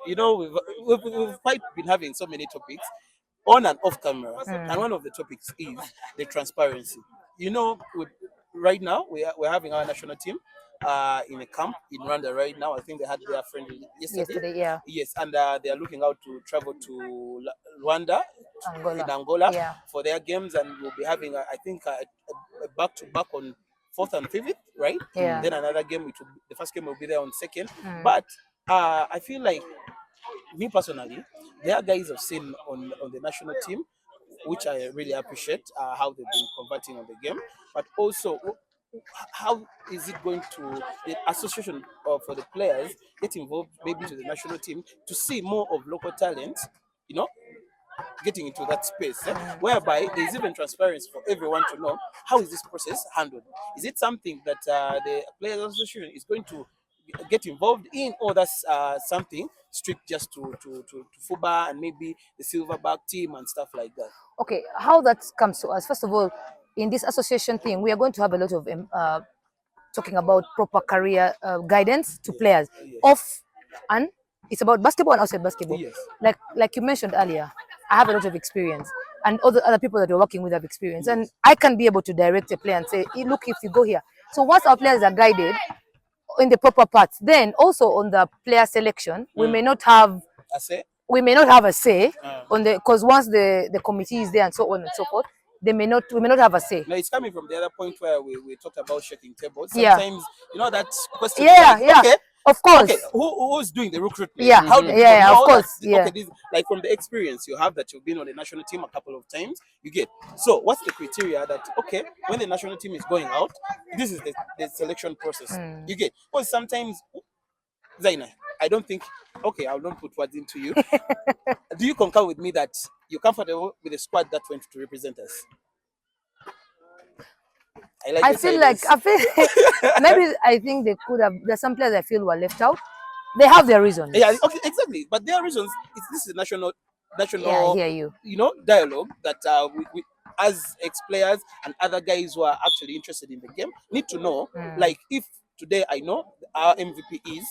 you know, we've quite been having so many topics on and off camera, and one of the topics is the transparency. You know, right now we're having our national team in a camp in Rwanda right now. I think they had their friendly yesterday. Yeah. Yes, and they are looking out to travel to Rwanda Angola. in Angola Yeah. for their games, and we'll be having I think a back to back on 4th and 5th, right? Yeah. Then another game, the first game will be there on 2nd. But I feel like me personally, there are guys I've seen on the national team, which I really appreciate how they've been converting on the game. But also, how is it going to the association for the players get involved maybe to the national team to see more of local talent, you know, getting into that space, whereby there's even transparency for everyone to know how is this process handled. Is it something that the players association is going to get involved in, or that's something strict just to FUBA and maybe the Silverback team and stuff like that? Okay, how that comes to us, first of all, in this association thing, we are going to have a lot of talking about proper career guidance to players off, and it's about basketball and outside basketball. Yes. Like you mentioned earlier, I have a lot of experience, and other people that you're working with have experience, and I can be able to direct a player and say, look, if you go here. So once our players are guided in the proper paths, then also on the player selection, we may not have I say, a say on the, because once the committee is there and so on and so forth, we may not have a say. no, it's coming from the other point where we talked about shaking tables. Yeah. Sometimes, you know, that question. Yeah, Like, yeah. Okay, Of course. okay, who's doing the recruitment? Yeah. How did Yeah, you of know course. that, Yeah. Okay, this, like from the experience you have that you've been on the national team a couple of times, you get. So what's the criteria that, okay, when the national team is going out, this is the selection process. You get. Because sometimes, Zaina, I don't think, okay, I'll not put words into you. Do you concur with me that you're comfortable with the squad that went to represent us? I feel maybe I think they could have. There's some players I feel were left out. They have their reasons. Yeah, okay, exactly. But there are reasons. This is national, Yeah, I hear you. you know, dialogue that we as ex-players and other guys who are actually interested in the game need to know. Like, if today I know our MVP is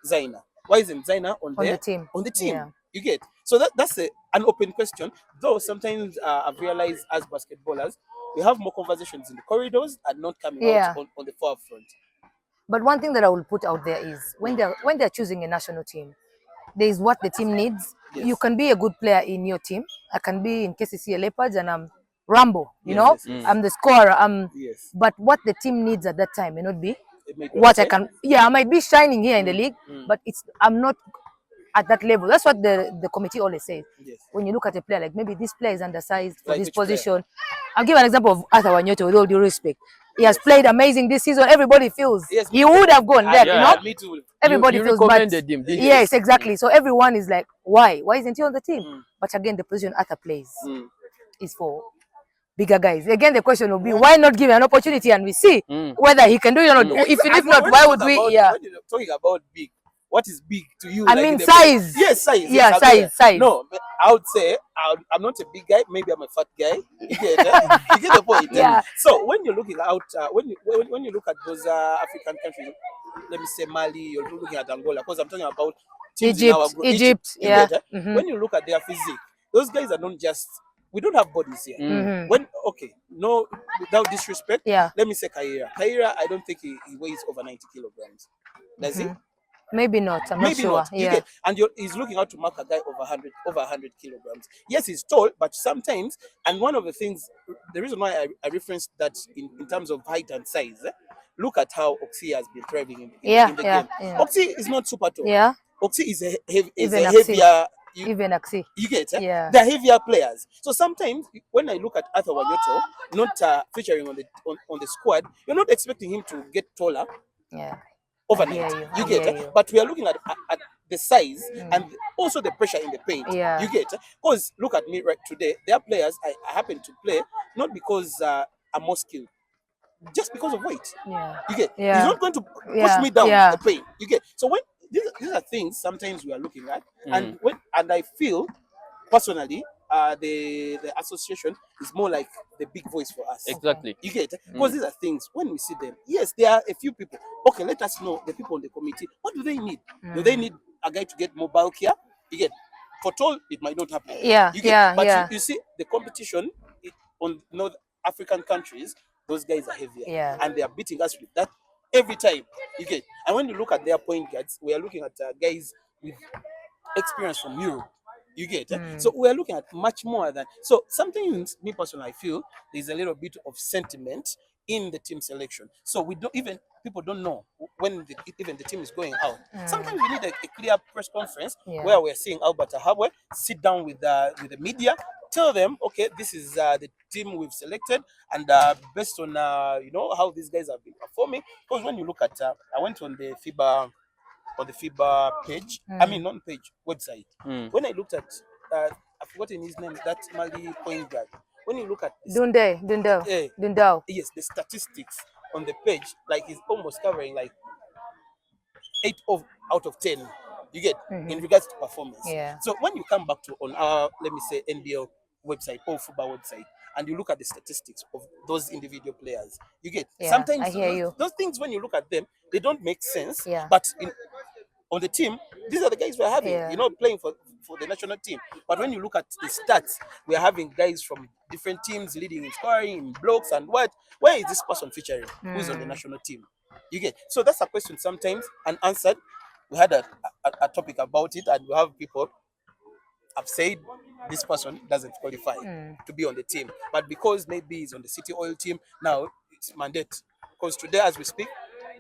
Zaina, why isn't Zaina on the team? On the team, Yeah. you get. So that's an open question. Though sometimes I've realized as basketballers, we have more conversations in the corridors and not coming out on the forefront. But one thing that I will put out there is when they're choosing a national team, there is what the team needs. Yes. You can be a good player in your team. I can be in KCC Leopards and I'm Rambo, you know, I'm the scorer. But what the team needs at that time may not be what I can. Yeah, I might be shining here in the league, but I'm not at that level. That's what the committee always says. Yes. When you look at a player, like maybe this player is undersized for Like this which player? position. I'll give an example of Arthur Wanyoto, with all due respect. He has played amazing this season. Everybody feels he would have gone there, you know. Me too. Everybody you feels recommended him. Yes, exactly. So everyone is like, why? Why isn't he on the team? But again, the position Arthur plays is for bigger guys. Again, the question will be, why not give him an opportunity and we see whether he can do it or not? If not, why would we? Yeah. When you're talking about big, what is big to you? I like mean size. Yes, size. Yeah, Yes, size. No, I would say I'm not a big guy. Maybe I'm a fat guy. You get, you get the point. Yeah. So when you're looking out, when you look at those African countries, let me say Mali, you're looking at Angola, because I'm talking about teams in our group. Egypt. You Yeah. get, When you look at their physique, those guys are not just. We don't have bodies here. When no, without disrespect, let me say Kaira. Kaira, I don't think he weighs over 90 kilograms. Does he? Maybe not. I'm Maybe not sure. not. And he's looking out to mark a guy over 100 kilograms. Yes, he's tall, but sometimes, and one of the things, the reason why I referenced that in terms of height and size, look at how Oxy has been thriving in the game. Yeah. Oxy is not super tall. Yeah. Oxy is a Even heavier. Even Axie. You get it? Yeah. They're heavier players. So sometimes when I look at Arthur Wanyoto, not featuring on the squad, you're not expecting him to get taller. Yeah. Overnight. You get it? But we are looking at the size and also the pressure in the paint. Yeah. You get it? Because look at me right today. There are players I happen to play not because I'm more skilled, just because of weight. Yeah. You get? Yeah. He's not going to push me down the paint. You get? So when these are things sometimes we are looking at, and I feel personally, the association is more like the big voice for us. Exactly. You get? Because these are things when we see them. Yes, there are a few people. Okay, let us know the people on the committee. What do they need? Do they need a guy to get more bulkier. You get, for tall, it might not happen. Yeah, you get, yeah, but yeah. you see the competition on North African countries, those guys are heavier, Yeah. and they are beating us with that every time. You get, and when you look at their point guards, we are looking at guys with experience from Europe. You get, so we are looking at much more than. So sometimes, me personally, I feel there's a little bit of sentiment in the team selection. So we don't even, people don't know when even the team is going out. Sometimes we need a clear press conference where we're seeing Albert Ahabwe sit down with the media, tell them, okay, this is the team we've selected, and based on how these guys have been performing. Because when you look at, I went on the FIBA page. I mean, not page, website. When I looked at, I've forgotten his name, that Mali point guard. When you look at Dundao. yes, the statistics on the page, like he's almost covering like 8 out of 10. You get, in regards to performance. Yeah. So when you come back to on our, let me say, NBL website or FIBA website, and you look at the statistics of those individual players, you get, Yeah, sometimes I hear you. those things, when you look at them, they don't make sense. Yeah. But on the team, these are the guys we're having, Yeah. playing for the national team. But when you look at the stats, we're having guys from different teams leading in scoring, in blocks, and what? Where is this person featuring? Who's on the national team? You get, so that's a question sometimes unanswered. We had a topic about it, and we have people have said this person doesn't qualify to be on the team, but because maybe he's on the City Oil team now, it's mandate. Because today, as we speak,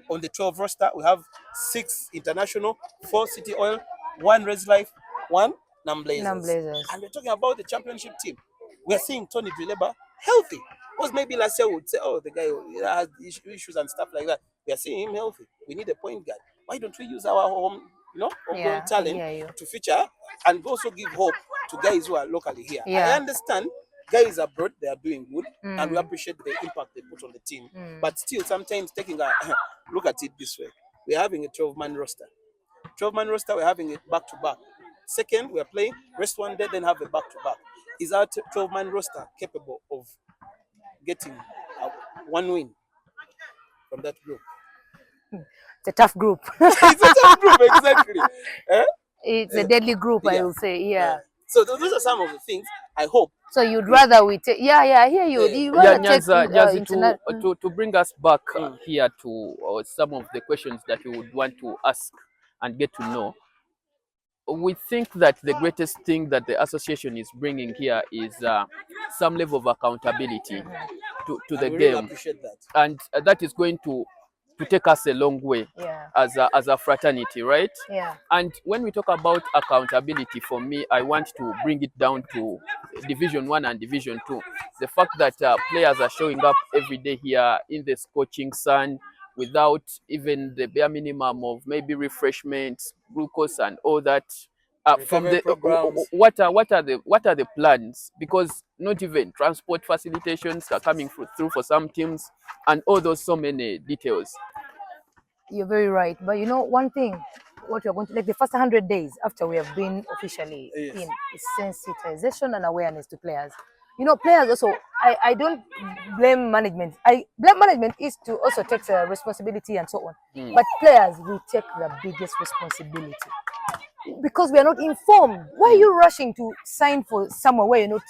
on the 12 roster, we have 6 international, 4 City Oil, 1 Res Life, 1 Namblazers. And we're talking about the championship team. We're seeing Tony Drileba healthy. Because maybe last year we would say, oh, the guy has issues and stuff like that. We are seeing him healthy. We need a point guard. Why don't we use our homegrown talent to feature and also give hope to guys who are locally here? Yeah. I understand guys abroad, they are doing good, and we appreciate the impact they put on the team. But still, sometimes taking a look at it this way, we're having a 12-man roster. 12-man roster, we're having it back to back. Second, we're playing, rest one day, then have a back to back. Is our 12-man roster capable of getting one win from that group? It's a tough group. It's a tough group, exactly. It's a deadly group, I will say. Yeah. So those are some of the things I hope. So you'd rather we take, I hear you. You rather take to bring us back here to some of the questions that you would want to ask and get to know. We think that the greatest thing that the association is bringing here is some level of accountability to the game, appreciate that. And that is going to take us a long way as a fraternity, right? Yeah. And when we talk about accountability, for me, I want to bring it down to Division 1 and Division 2. The fact that players are showing up every day here in the scorching sun without even the bare minimum of maybe refreshments, glucose, and all that. From the what are the plans? Because not even transport facilitations are coming through for some teams, and all those so many details. You're very right. But one thing, what you're going to, like the first 100 days after we have been officially in, is sensitization and awareness to players. Players also, I don't blame management. I blame management is to also take responsibility and so on. But players will take the biggest responsibility because we are not informed. Why are you rushing to sign for somewhere where you're not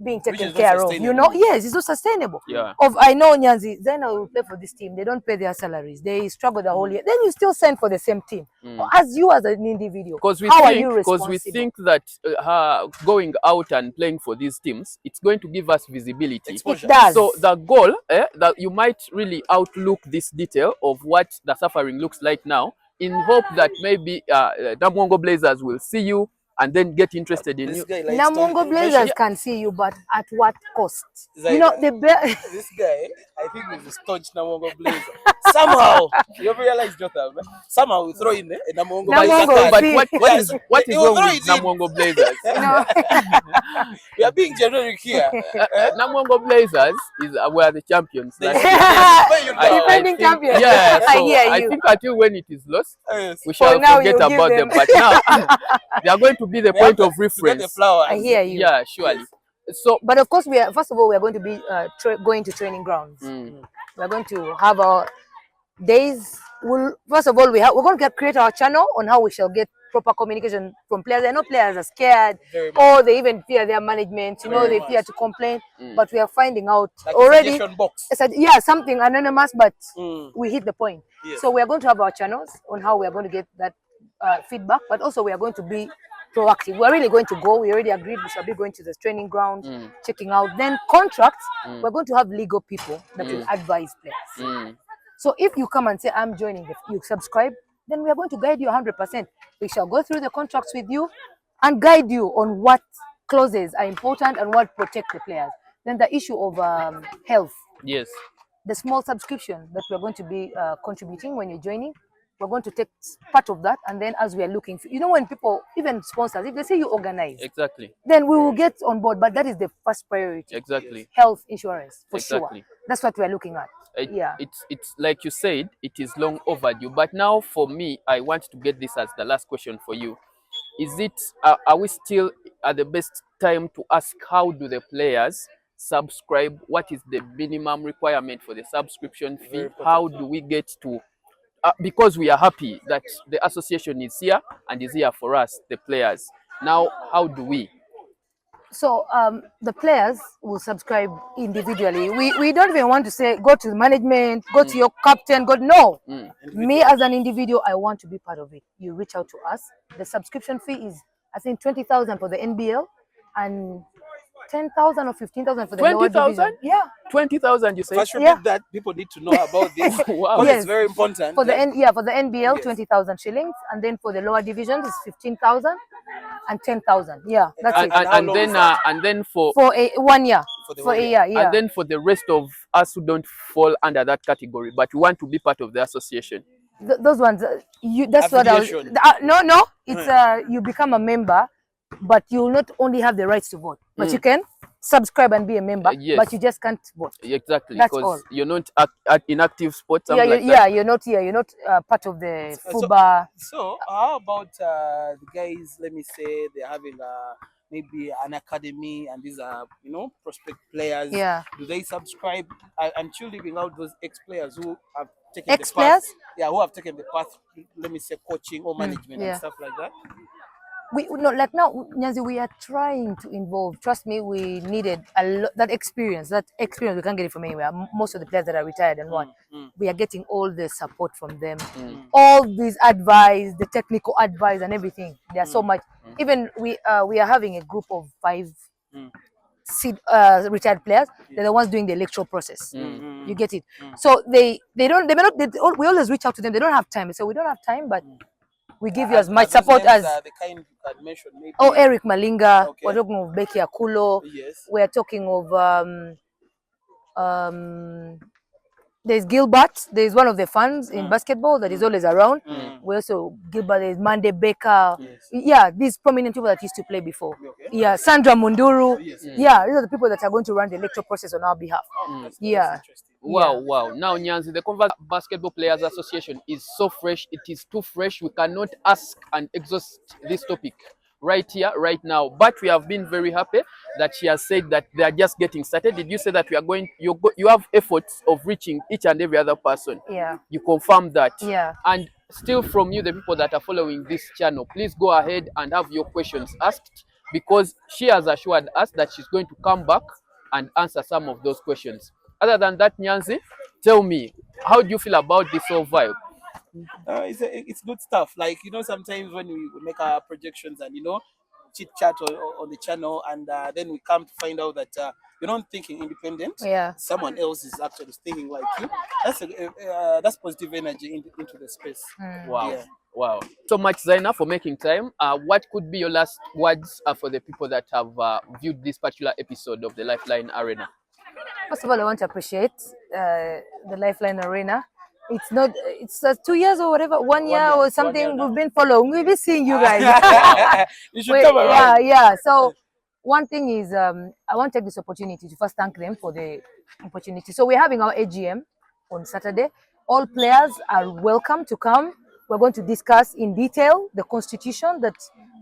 being taken care of? Yes, it's not sustainable. Yeah. I know Nyanzi, Zaina will play for this team. They don't pay their salaries. They struggle the whole year. Then you still sign for the same team. As you as an individual, how are you responsible? Because we think that going out and playing for these teams, it's going to give us visibility. It does. So the goal, that you might really outlook this detail of what the suffering looks like now, in hope that maybe Namungo Blazers will see you and then get interested in you. Namungo Blazers can see you, but at what cost? Zaina, this guy, I think he's a staunch Namungo Blazer. Somehow, you realize, Jotham, somehow we throw in a Namungo Blazer. But what is wrong with Namungo Blazers? We are being generic here. Namungo Blazers were the champions. Defending champions. Yeah, so I hear you. I think until when it is lost, we shall forget about them. But now they are going to be the point of reference. I hear you. Yeah, surely. So, but of course, first of all, we are going to be going to training grounds. We are going to have our days first of all, we're going to create our channel on how we shall get proper communication from players. I know players are scared, or they even fear their management. You know, they fear to complain. But we are finding out like already. Box. Yeah, something anonymous, but we hit the point. Yes. So we are going to have our channels on how we are going to get that feedback, but also we are going to be proactive. We're really going to go. We already agreed we shall be going to the training ground, checking out. Then contracts, we're going to have legal people that will advise players. So if you come and say, I'm joining, you subscribe, then we are going to guide you 100%. We shall go through the contracts with you and guide you on what clauses are important and what protect the players. Then the issue of health. Yes. The small subscription that we're going to be contributing when you're joining, we're going to take part of that. And then as we are looking, when people, even sponsors, if they say you organize, exactly, then we will get on board. But that is the first priority. Exactly. Health insurance, for exactly. sure. That's what we're looking at. It's like you said, it is long overdue. But now for me, I want to get this as the last question for you. Is it, are we still at the best time to ask how do the players subscribe? What is the minimum requirement for the subscription fee? How do we get to, because we are happy that the association is here and is here for us, the players. Now, how do we? So the players will subscribe individually. We don't even want to say go to the management, go to your captain, no. Me as an individual, I want to be part of it. You reach out to us. The subscription fee is, I think, 20,000 for the NBL and 10,000 or 15,000 for the lower division. Yeah. 20,000, you say? First, repeat that. People need to know about this. Wow. Yes. It's very important. For the for the NBL, yes. 20,000 shillings, and then for the lower divisions, it's 15,000 and 10,000. Yeah, that's it. And then for 1 year. For a year, yeah. And then for the rest of us who don't fall under that category, but we want to be part of the association. Those ones, that's affiliation. What I was. No. It's you become a member, but you will not only have the rights to vote, but you can subscribe and be a member, yes. But you just can't vote. Exactly, that's all. You're not in active sports. Yeah, you're not here. You're not part of the FUBA. So how about the guys? Let me say they're having maybe an academy, and these are prospect players. Yeah. Do they subscribe? I'm still leaving out those ex-players who have taken ex-players? the path. Yeah, who have taken the path. Let me say coaching or management and stuff like that. Like now, Nyanzi, we are trying to involve. Trust me, we needed that experience. That experience, we can't get it from anywhere. Most of the players that are retired and we are getting all the support from them. All this advice, the technical advice and everything. There's so much. Even we are having a group of 5 retired players. They're the ones doing the electoral process. You get it? So we always reach out to them. They don't have time. So we don't have time, but we give you as much support as the kind you can mention, maybe. Eric Malinga. Okay. We're talking of Becky Akulo. Yes. We're talking of there's Gilbert. There's one of the fans in basketball that is always around. We also Gilbert. There's Mande Baker. Yes. Yeah, these prominent people that used to play before. Okay. Yeah, Sandra Munduru. Yes. Yeah, these are the people that are going to run the electoral process on our behalf. That's interesting. Wow. Now, Nyanzi, the Converse Basketball Players Association is so fresh. It is too fresh. We cannot ask and exhaust this topic right here, right now. But we have been very happy that she has said that they are just getting started. Did you say that you have efforts of reaching each and every other person? Yeah. You confirm that? Yeah. And still from you, the people that are following this channel, please go ahead and have your questions asked, because she has assured us that she's going to come back and answer some of those questions. Other than that, Nyanzi, tell me, how do you feel about this whole vibe? It's good stuff. Like, sometimes when we make our projections and, chit chat on the channel, and then we come to find out that you're not thinking independent. Yeah. Someone else is actually thinking like you. That's positive energy into the space. Wow. Yeah. Wow. So much, Zaina, for making time. What could be your last words for the people that have viewed this particular episode of the Lifeline Arena? First of all, I want to appreciate the Lifeline Arena. It's 2 years or whatever, 1 year or something. We've been following. We've been seeing you guys. You should come around. Yeah. So one thing is, I want to take this opportunity to first thank them for the opportunity. So we're having our AGM on Saturday. All players are welcome to come. We're going to discuss in detail the constitution that,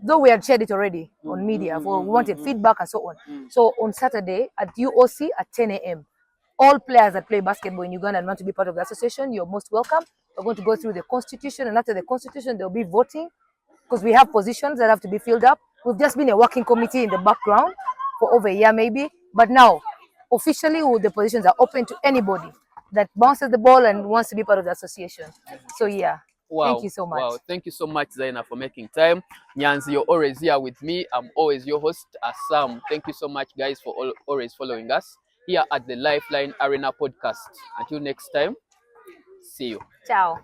though we had shared it already on media, we wanted feedback and so on. So on Saturday at UOC at 10 a.m., all players that play basketball in Uganda and want to be part of the association, you're most welcome. We're going to go through the constitution, and after the constitution, there'll be voting because we have positions that have to be filled up. We've just been a working committee in the background for over a year maybe, but now officially the positions are open to anybody that bounces the ball and wants to be part of the association. So yeah. Wow. Thank you so much. Wow. Thank you so much, Zaina, for making time. Nyanzi, you're always here with me. I'm always your host, Assam. Thank you so much, guys, for always following us here at the Lifeline Arena podcast. Until next time, see you. Ciao.